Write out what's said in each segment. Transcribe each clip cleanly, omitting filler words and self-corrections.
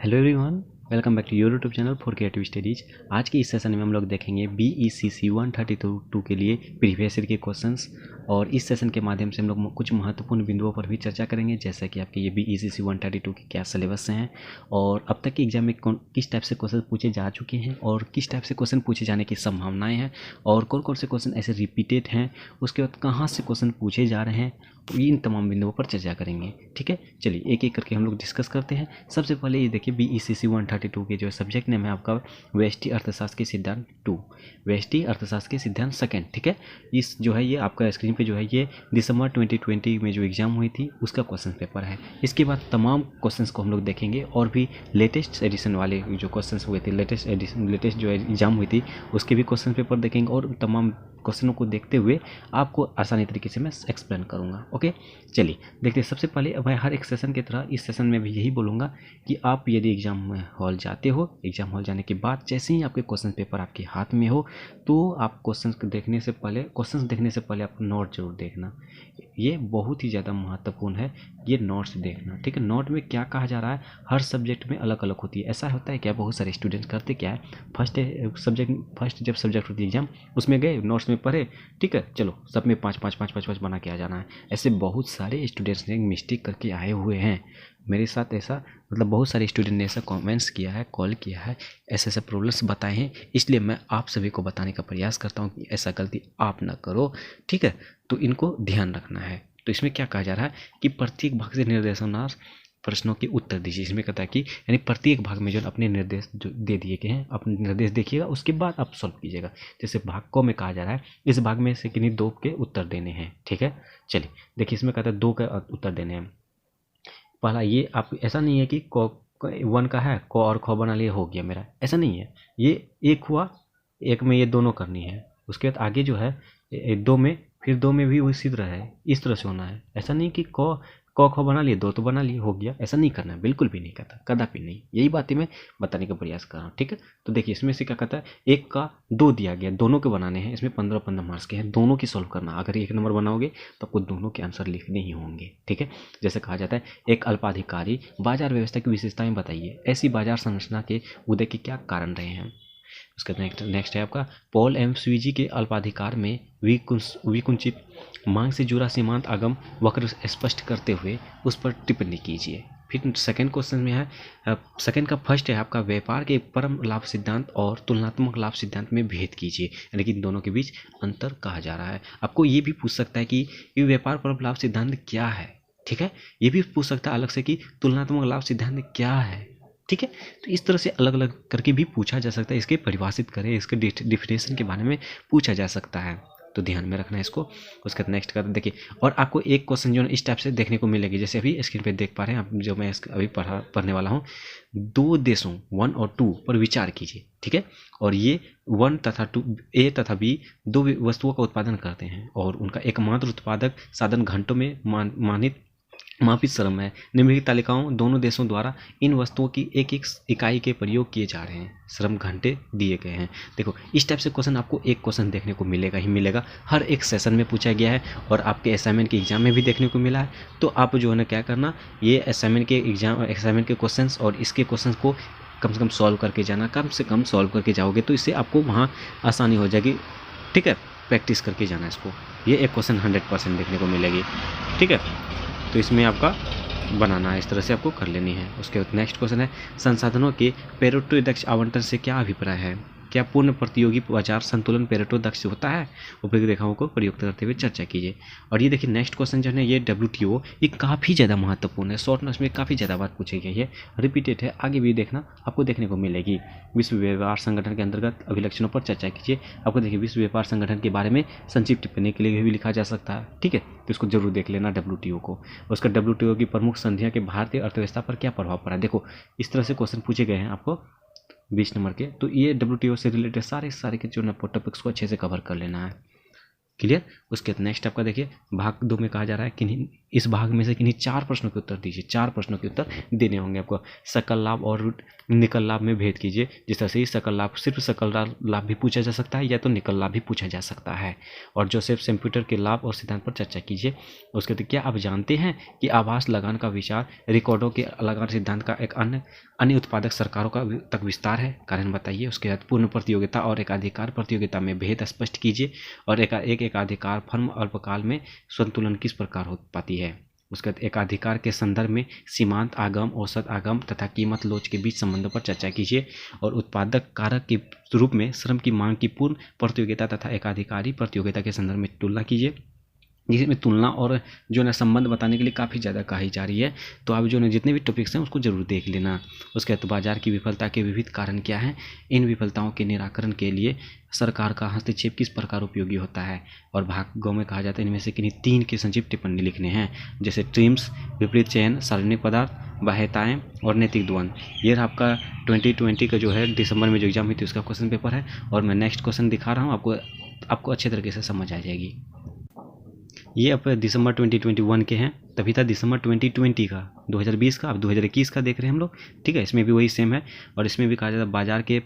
Hello everyone, welcome back to your YouTube channel for creative studies. आज के इस session में हम लोग देखेंगे BECC 132 के लिए प्रीवियस ईयर के क्वेश्चंस। और इस सेशन के माध्यम से हम लोग कुछ महत्वपूर्ण बिंदुओं पर भी चर्चा करेंगे, जैसा कि आपके ये BECC 132 के क्या सिलेबस हैं और अब तक के एग्जाम में किस टाइप से क्वेश्चन पूछे जा चुके हैं और किस टाइप से क्वेश्चन पूछे जाने की संभावनाएँ हैं और कौन कौन से क्वेश्चन ऐसे रिपीटेड हैं, उसके बाद कहाँ से क्वेश्चन पूछे जा रहे हैं, इन तमाम बिंदुओं पर चर्चा करेंगे। ठीक है, चलिए एक एक करके हम लोग डिस्कस करते हैं। सबसे पहले ये देखिए BECC 132 के जो सब्जेक्ट नेम है आपका व्यष्टि अर्थशास्त्र के सिद्धांत 2, व्यष्टि अर्थशास्त्र के सिद्धांत सेकंड। ठीक है, इस जो है ये आपका स्क्रीन पे जो है ये दिसंबर 2020 में जो एग्जाम हुई थी उसका क्वेश्चन पेपर है। इसके बाद तमाम क्वेश्चंस को हम लोग देखेंगे और भी लेटेस्ट एडिशन वाले जो क्वेश्चंस हुए थे, लेटेस्ट जो एग्जाम हुई थी उसके भी क्वेश्चन पेपर देखेंगे और तमाम क्वेश्चनों को देखते हुए आपको आसानी तरीके से मैं एक्सप्लेन करूंगा। ओके, चलिए देखते हैं। सबसे पहले मैं हर एक सेशन की तरह इस सेशन में भी यही बोलूँगा कि आप यदि एग्जाम हॉल जाते हो, एग्जाम हॉल जाने के बाद जैसे ही आपके क्वेश्चन पेपर आपके हाथ में हो तो आप क्वेश्चन देखने से पहले आप नोट जरूर देखना। ये बहुत ही ज़्यादा महत्वपूर्ण है, ये नोट्स देखना। ठीक है, नोट में क्या कहा जा रहा है हर सब्जेक्ट में अलग अलग होती है। ऐसा होता है क्या, बहुत सारे स्टूडेंट्स करते क्या है, फर्स्ट जब सब्जेक्ट होती है एग्जाम उसमें गए नोट्स में पढ़े, ठीक है चलो सब में 5 बना के आ जाना है। ऐसे बहुत सारे स्टूडेंट्स ने मिस्टेक करके आए हुए हैं। मेरे साथ ऐसा मतलब बहुत सारे स्टूडेंट ने ऐसा कमेंट्स किया है, कॉल किया है, ऐसे ऐसे प्रॉब्लम्स बताए हैं। इसलिए मैं आप सभी को बताने का प्रयास करता हूँ कि ऐसा गलती आप ना करो। ठीक है, तो इनको ध्यान रखना है। तो इसमें क्या कहा जा रहा है कि प्रत्येक भाग से निर्देशानुसार प्रश्नों के उत्तर दीजिए। इसमें कहता है कि यानी प्रत्येक भाग में जो अपने निर्देश जो दे दिए गए हैं अपने निर्देश देखिएगा, उसके बाद आप सॉल्व कीजिएगा। जैसे भाग को में कहा जा रहा है इस भाग में से किन्हीं 2 के उत्तर देने हैं। ठीक है, चलिए देखिए इसमें कहता है 2 का उत्तर देने हैं। पहला ये आप ऐसा नहीं है कि क 1 का है क और ख बना लिए हो गया मेरा, ऐसा नहीं है। ये एक हुआ, एक में ये दोनों करनी है, उसके बाद आगे जो है 2 में, फिर 2 में भी उसी तरह है, इस तरह से होना है। ऐसा नहीं कि क ख बना लिए 2 तो बना लिए हो गया, ऐसा नहीं करना है, बिल्कुल भी नहीं करता, कदापि नहीं। यही बातें मैं बताने का प्रयास कर रहा हूँ। ठीक है, तो देखिए इसमें से क्या कहता है 1 का 2 दिया गया, दोनों के बनाने हैं, इसमें 15 मार्क्स के हैं, दोनों की सॉल्व करना। अगर 1 नंबर बनाओगे तो आपको दोनों के आंसर लिखने ही होंगे। ठीक है, जैसे कहा जाता है एक अल्पाधिकारी बाजार व्यवस्था की विशेषताएं बताइए, ऐसी बाजार संरचना के उदय के क्या कारण रहे हैं। उसका नेक्स्ट है आपका पॉल एम स्वीजी के अल्पाधिकार में विकुंचित मांग से जुड़ा सीमांत आगम वक्र स्पष्ट करते हुए उस पर टिप्पणी कीजिए। फिर सेकंड क्वेश्चन में है, सेकंड का फर्स्ट है आपका व्यापार के परम लाभ सिद्धांत और तुलनात्मक लाभ सिद्धांत में भेद कीजिए, यानी कि दोनों के बीच अंतर कहा जा रहा है। आपको ये भी पूछ सकता है कि ये व्यापार परम लाभ सिद्धांत क्या है। ठीक है, ये भी पूछ सकता है अलग से कि तुलनात्मक लाभ सिद्धांत क्या है। ठीक है, तो इस तरह से अलग अलग करके भी पूछा जा सकता है, इसके परिभाषित करें, इसके डिफिनेशन के बारे में पूछा जा सकता है, तो ध्यान में रखना है इसको। उसके बाद नेक्स्ट कर देखिए, और आपको एक क्वेश्चन जो है इस टाइप से देखने को मिलेगी, जैसे अभी स्क्रीन पे देख पा रहे हैं आप, जो मैं अभी पढ़ने वाला हूँ। 2 देशों 1 और 2 पर विचार कीजिए। ठीक है, और ये 1 तथा 2 A तथा B 2 वस्तुओं का उत्पादन करते हैं और उनका एकमात्र उत्पादक साधन घंटों में मापित श्रम है। निम्नलिखित तालिकाओं दोनों देशों द्वारा इन वस्तुओं की एक एक इकाई के प्रयोग किए जा रहे हैं, श्रम घंटे दिए गए हैं। देखो इस टाइप से क्वेश्चन आपको एक क्वेश्चन देखने को मिलेगा ही मिलेगा, हर एक सेशन में पूछा गया है और आपके असाइनमेंट के एग्जाम में भी देखने को मिला है। तो आप जो है ना क्या करना, ये असाइनमेंट के क्वेश्चन और इसके क्वेश्चन को कम से कम सॉल्व करके जाना, कम से कम सॉल्व करके जाओगे तो इससे आपको वहाँ आसानी हो जाएगी। ठीक है, प्रैक्टिस करके जाना इसको, ये एक क्वेश्चन 100% देखने को मिलेगी। ठीक है, तो इसमें आपका बनाना है, इस तरह से आपको कर लेनी है। उसके बाद नेक्स्ट क्वेश्चन है संसाधनों के पेरेटो दक्ष आवंटन से क्या अभिप्राय है, क्या पूर्ण प्रतियोगी बाजार संतुलन पेरेटो दक्ष होता है, उपयुक्त रेखाओं को प्रयुक्त करते हुए चर्चा कीजिए। और ये देखिए नेक्स्ट क्वेश्चन जो है ये WTO, ये काफ़ी ज़्यादा महत्वपूर्ण है, शॉर्ट नोट्स में काफ़ी ज़्यादा बात पूछी गई है, रिपीटेड है, आगे भी देखना आपको देखने को मिलेगी। विश्व व्यापार संगठन के अंतर्गत अभिलक्षणों पर चर्चा कीजिए। आपको देखिए विश्व व्यापार संगठन के बारे में संक्षिप्त टिप्पणी के लिए भी लिखा जा सकता है। ठीक है, तो इसको जरूर देख लेना WTO को। उसका WTO की प्रमुख संधियाँ के भारतीय अर्थव्यवस्था पर क्या प्रभाव पड़ा है। देखो इस तरह से क्वेश्चन पूछे गए हैं आपको 20 नंबर के, तो ये WTO से रिलेटेड सारे के जो ना टॉपिक्स को अच्छे से कवर कर लेना है। क्लियर। उसके नेक्स्ट आपका देखिए भाग 2 में कहा जा रहा है इस भाग में से किन्हीं 4 प्रश्नों के उत्तर दीजिए। 4 प्रश्नों के उत्तर देने होंगे आपको। सकल लाभ और निकल लाभ में भेद कीजिए। जिस तरह से सकल लाभ, सिर्फ सकल लाभ भी पूछा जा सकता है या तो निकल लाभ भी पूछा जा सकता है। और जोसेफ शम्पेटर के लाभ और सिद्धांत पर चर्चा कीजिए। उसके बाद क्या आप जानते हैं कि आभास लगान का विचार रिकॉर्डों के लगान सिद्धांत का एक अन्य उत्पादक सरकारों का तक विस्तार है? कारण बताइए। उसके बाद पूर्ण प्रतियोगिता और एकाधिकार प्रतियोगिता में भेद स्पष्ट कीजिए। और एकाधिकार फर्म अल्पकाल में संतुलन किस प्रकार हो पाती है? उसके बाद एकाधिकार के संदर्भ में सीमांत आगम, औसत आगम तथा कीमत लोच के बीच संबंधों पर चर्चा कीजिए। और उत्पादक कारक के रूप में श्रम की मांग की पूर्ण प्रतियोगिता तथा एकाधिकारी प्रतियोगिता के संदर्भ में तुलना कीजिए। जिसमें तुलना और जो है संबंध बताने के लिए काफ़ी ज़्यादा कही जा रही है। तो आप जो है जितने भी टॉपिक्स हैं उसको जरूर देख लेना। उसके बाद बाजार की विफलता के विविध कारण क्या हैं? इन विफलताओं के निराकरण के लिए सरकार का हस्तक्षेप किस प्रकार उपयोगी होता है? और भागों में कहा जाता है इनमें से किन्हीं 3 के संक्षिप्त टिप्पणी लिखने हैं, जैसे ट्रिम्स, विपरीत चयन, सार्वजनिक पदार्थ, बाह्यताएं और नैतिक द्वंद्व। ये आपका 2020 का जो है दिसंबर में जो एग्जाम हुई थी उसका क्वेश्चन पेपर है। और मैं नेक्स्ट क्वेश्चन दिखा रहा हूँ, आपको अच्छे तरीके से समझ आ जाएगी। ये अब दिसंबर 2021 के हैं, तभी था दिसंबर 2020 का, 2020 का, अब 2021 का देख रहे हैं हम लोग। ठीक है, इसमें भी वही सेम है। और इसमें भी कहा जाता है बाजार के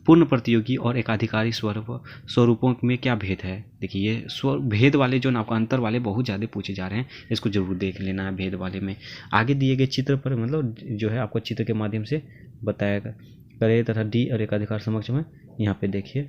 पूर्ण प्रतियोगी और एकाधिकारी स्वरूपों में क्या भेद है? देखिए ये भेद वाले जो आपको अंतर वाले बहुत ज़्यादा पूछे जा रहे हैं, इसको जरूर देख लेना है। भेद वाले में आगे दिए गए चित्र पर मतलब जो है आपको चित्र के माध्यम से बताया करे तथा डी और एकाधिकार समक्ष में यहाँ पे देखिए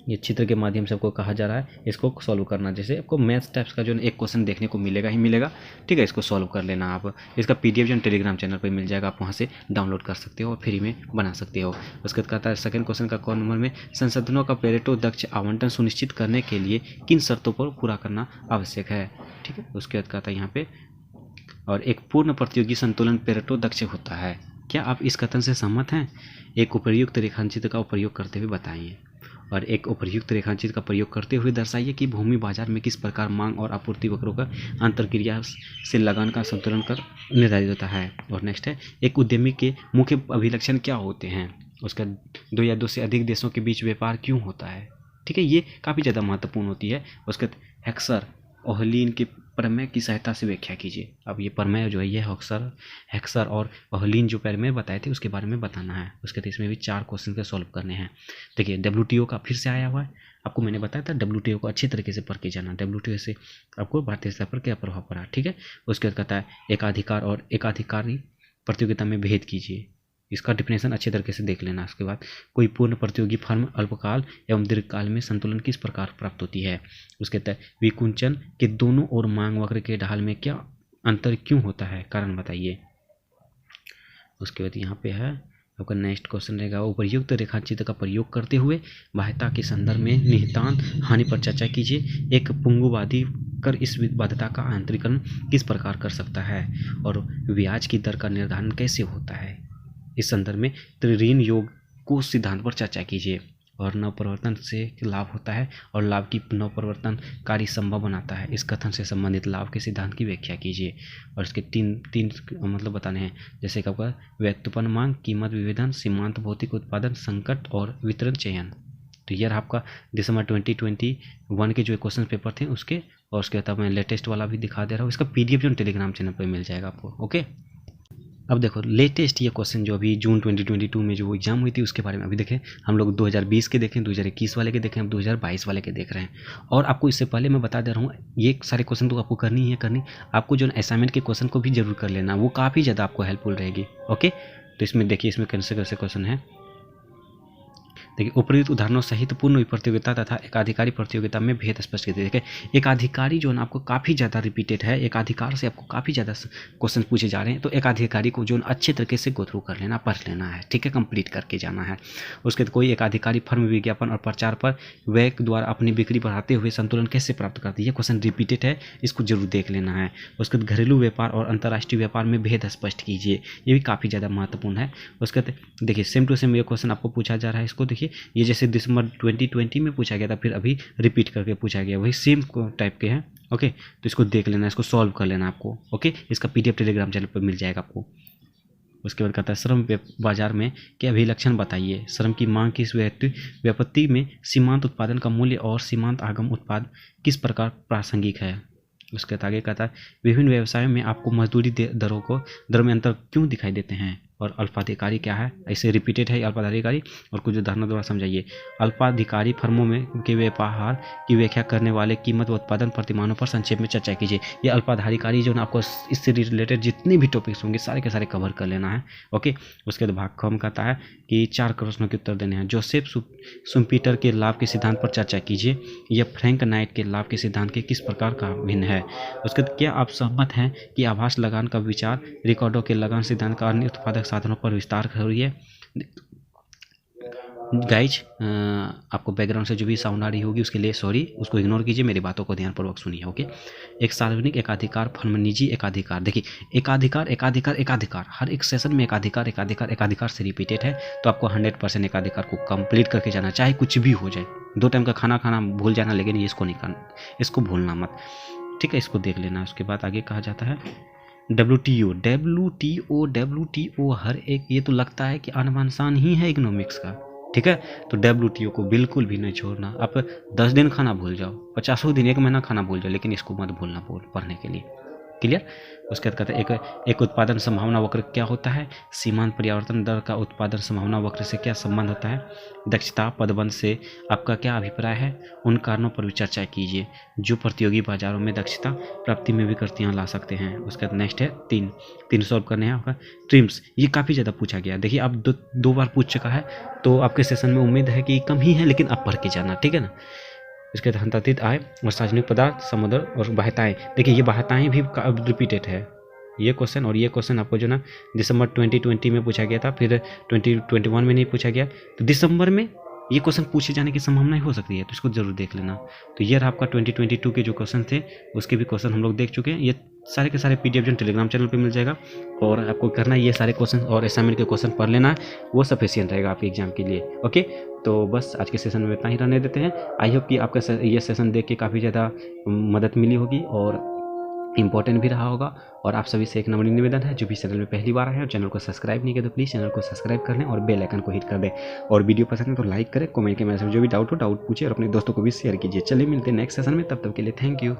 ये चित्र के माध्यम से आपको कहा जा रहा है इसको सॉल्व करना। जैसे आपको मैथ्स टाइप्स का जो एक क्वेश्चन देखने को मिलेगा ही मिलेगा। ठीक है, इसको सॉल्व कर लेना आप। इसका पीडीएफ जो टेलीग्राम चैनल पर मिल जाएगा, आप वहाँ से डाउनलोड कर सकते हो और फ्री में बना सकते हो। उसके बाद कहता है सेकंड क्वेश्चन का कौन नंबर में संसाधनों का पेरेटो दक्ष आवंटन सुनिश्चित करने के लिए किन शर्तों पर पूरा करना आवश्यक है? ठीक है, उसके बाद कहता है यहाँ पे और एक पूर्ण प्रतियोगी संतुलन पेरेटो दक्ष होता है। क्या आप इस कथन से सहमत हैं? एक उपर्युक्त रेखांचित्र का प्रयोग करते हुए बताइए। और एक उपर्युक्त रेखांचित्र का प्रयोग करते हुए दर्शाइए कि भूमि बाजार में किस प्रकार मांग और आपूर्ति वक्रों का अंतरक्रिया से लगान का संतुलन कर निर्धारित होता है। और नेक्स्ट है एक उद्यमी के मुख्य अभिलक्षण क्या होते हैं? उसका 2 या 2 से अधिक देशों के बीच व्यापार क्यों होता है? ठीक है, ये काफ़ी ज़्यादा महत्वपूर्ण होती है। उसके हेक्सर ओहलीन के प्रमेय की सहायता से व्याख्या कीजिए। अब ये प्रमेय जो है ये हेक्सर और ओहलीन जो प्रमेय बताए थे उसके बारे में बताना है। उसके बाद इसमें भी 4 क्वेश्चन के सॉल्व करने हैं। देखिए WTO का फिर से आया हुआ है, आपको मैंने बताया था WTO को अच्छी तरीके से पढ़ के जाना। WTO से आपको भारतीय स्तर पर क्या प्रभाव पड़ा। ठीक है, उसके बाद कहता है एकाधिकार और एकाधिकारी प्रतियोगिता में भेद कीजिए। इसका डिफिनेशन अच्छे तरीके से देख लेना। उसके बाद कोई पूर्ण प्रतियोगी फर्म अल्पकाल एवं दीर्घकाल में संतुलन किस प्रकार प्राप्त होती है? उसके तहत विकुंचन के दोनों ओर मांग वक्र के ढाल में क्या अंतर क्यों होता है? कारण बताइए। उसके बाद यहाँ पे है आपका नेक्स्ट क्वेश्चन रहेगा उपर्युक्त रेखाचित्र का प्रयोग करते हुए बाह्यता के संदर्भ में निहितांत हानि पर चर्चा कीजिए। एक पुंगुवादी कर इस बाध्यता का आंतरिकरण किस प्रकार कर सकता है? और ब्याज की दर का निर्धारण कैसे होता है? इस संदर्भ में त्रिऋण योग को सिद्धांत पर चर्चा कीजिए। और नवप्रवर्तन से लाभ होता है और लाभ की नवप्रवर्तन कार्य संभव बनाता है। इस कथन से संबंधित लाभ के सिद्धांत की व्याख्या कीजिए। और इसके तीन मतलब बताने हैं, जैसे कि आपका व्युत्पन्न मांग, कीमत विभेदन, सीमांत भौतिक उत्पादन, संकट और वितरण चयन। तो यह आपका दिसंबर 2021 के जो क्वेश्चन पेपर थे उसके। और उसके बाद मैं लेटेस्ट वाला भी दिखा दे रहा हूँ। इसका पीडीएफ जो टेलीग्राम चैनल पर मिल जाएगा आपको। ओके, अब देखो लेटेस्ट ये क्वेश्चन जो अभी जून 2022 में जो एग्जाम हुई थी उसके बारे में अभी देखें। हम लोग 2020 के देखें, 2021 वाले के देखें, अब 2022 वाले के देख रहे हैं। और आपको इससे पहले मैं बता दे रहा हूँ ये सारे क्वेश्चन तो आपको करनी है करनी। आपको जो असाइनमेंट के क्वेश्चन को भी जरूर कर लेना, वो काफ़ी ज़्यादा आपको हेल्पफुल रहेगी। ओके, तो इसमें देखिए इसमें कैसे कैसे क्वेश्चन है। देखिए उपर्युक्त उदाहरणों सहित पूर्ण प्रतियोगिता तथा एकाधिकारी प्रतियोगिता में भेद स्पष्ट कीजिए। देखिए एकाधिकारी जो है आपको काफ़ी ज़्यादा रिपीटेड है, एकाधिकार से आपको काफ़ी ज़्यादा क्वेश्चन पूछे जा रहे हैं। तो एकाधिकारी को जो अच्छे तरीके से गो थ्रू कर लेना, पढ़ लेना है। ठीक है, कंप्लीट करके जाना है। उसके बाद कोई एकाधिकारी फर्म विज्ञापन और प्रचार पर व्यय द्वारा अपनी बिक्री बढ़ाते हुए संतुलन कैसे प्राप्त करती है? क्वेश्चन रिपीटेड है, इसको जरूर देख लेना है। उसके बाद घरेलू व्यापार और अंतर्राष्ट्रीय व्यापार में भेद स्पष्ट कीजिए, ये भी काफ़ी ज़्यादा महत्वपूर्ण है। उसके बाद देखिए सेम टू सेम ये क्वेश्चन आपको पूछा जा रहा है। इसको देखिए ये जैसे दिसंबर 2020 में पूछा गया था, फिर अभी रिपीट करके पूछा गया, वही सेम टाइप के हैं। ओके, तो इसको देख लेना, इसको सॉल्व कर लेना आपको। ओके, इसका पीडीएफ टेलीग्राम चैनल पर मिल जाएगा आपको। उसके बाद कहता है श्रम बाजार में के अभिलक्षण बताइए। श्रम की मांग की व्युत्पत्ति में सीमांत उत्पादन का मूल्य और सीमांत आगम उत्पाद किस प्रकार प्रासंगिक है? उसके बाद आगे कहता है विभिन्न व्यवसायों में आपको मजदूरी दरों में अंतर क्यों दिखाई देते हैं, और अल्पाधिकारी क्या है, ऐसे रिपीटेड है अल्पाधिकारी, और कुछ उदाहरणों द्वारा समझाइए। अल्पाधिकारी फर्मों में के व्यवहार की व्याख्या करने वाले कीमत व उत्पादन प्रतिमानों पर संक्षेप में चर्चा कीजिए। ये अल्पाधिकारी जो ना आपको इससे रिलेटेड जितने भी टॉपिक्स होंगे सारे के सारे कवर कर लेना है। ओके, उसके बाद भाग ख कहता है कि 4 प्रश्नों के उत्तर देने हैं। जोसेफ शुम्पीटर के लाभ के सिद्धांत पर चर्चा कीजिए। यह फ्रैंक नाइट के लाभ के सिद्धांत के किस प्रकार का भिन्न है। उसके बाद क्या आप सहमत हैं कि आभास लगान का विचार रिकॉर्डों के लगान सिद्धांत का अन्य उत्पादक साधनों पर विस्तार हो रही है। गाइज आपको बैकग्राउंड से जो भी साउंड आ रही होगी उसके लिए सॉरी, उसको इग्नोर कीजिए, मेरी बातों को ध्यानपूर्वक सुनिए। ओके, एक सार्वजनिक एकाधिकार फर्म निजी एकाधिकार। देखिए एकाधिकार एकाधिकार एकाधिकार हर एक सेशन में एकाधिकार एकाधिकार एकाधिकार से रिपीटेड है, तो आपको 100% एकाधिकार को कंप्लीट करके जाना, चाहे कुछ भी हो जाए। 2 टाइम का खाना खाना भूल जाना, लेकिन ये इसको नहीं करना, इसको भूलना मत, ठीक है, इसको देख लेना। उसके बाद आगे कहा जाता है WTO हर एक, ये तो लगता है कि अनवांसान ही है इकोनॉमिक्स का, ठीक है। तो WTO को बिल्कुल भी नहीं छोड़ना। आप 10 दिन खाना भूल जाओ, 50 दिन, 1 महीना खाना भूल जाओ, लेकिन इसको मत भूलना पढ़ने के लिए। क्लियर। उसके बाद कहते हैं एक उत्पादन संभावना वक्र क्या होता है। सीमांत परिवर्तन दर का उत्पादन संभावना वक्र से क्या संबंध होता है। दक्षता पदबंध से आपका क्या अभिप्राय है, उन कारणों पर भी चर्चा कीजिए जो प्रतियोगी बाजारों में दक्षता प्राप्ति में विकृतियाँ ला सकते हैं। उसके बाद नेक्स्ट है 3 सॉल्व करने हैं आपका। ट्रिम्स, ये काफ़ी ज़्यादा पूछा गया। देखिए आप दो बार पूछ चुका है, तो आपके सेशन में उम्मीद है कि कम ही है, लेकिन आप पढ़ के जाना, ठीक है ना। इसके तहत आय और सार्वजनिक पदार्थ, समुद्र और बाह्यताएँ। देखिए ये बाह्यताएँ भी रिपीटेड है, ये क्वेश्चन और ये क्वेश्चन आपको जो ना दिसंबर 2020 में पूछा गया था, फिर 2021 में नहीं पूछा गया, तो दिसंबर में ये क्वेश्चन पूछे जाने की संभावना हो सकती है, तो इसको जरूर देख लेना। तो ये रहा आपका 2022 के जो क्वेश्चन थे, उसके भी क्वेश्चन हम लोग देख चुके हैं। ये सारे के सारे PDF जो टेलीग्राम चैनल पे मिल जाएगा, और आपको करना है ये सारे क्वेश्चन और असाइनमेंट के क्वेश्चन पढ़ लेना है, वो सफिशिएंट रहेगा आपके एग्जाम के लिए। ओके, तो बस आज के सेशन में इतना ही रहने देते हैं। आई होप कि आपका ये सेशन देख के काफ़ी ज़्यादा मदद मिली होगी और इंपॉर्टेंट भी रहा होगा। और आप सभी से एक नम्र निवेदन है, जो भी चैनल में पहली बार आए और चैनल को सब्सक्राइब नहीं किया तो प्लीज़ चैनल को सब्सक्राइब कर लें और बेल आइकन को हिट कर दें। और वीडियो पसंद है तो लाइक करें, कमेंट के मैसेज जो भी डाउट पूछे और अपने दोस्तों को भी शेयर कीजिए। चलिए मिलते हैं नेक्स्ट सेशन में, तब तक के लिए थैंक यू।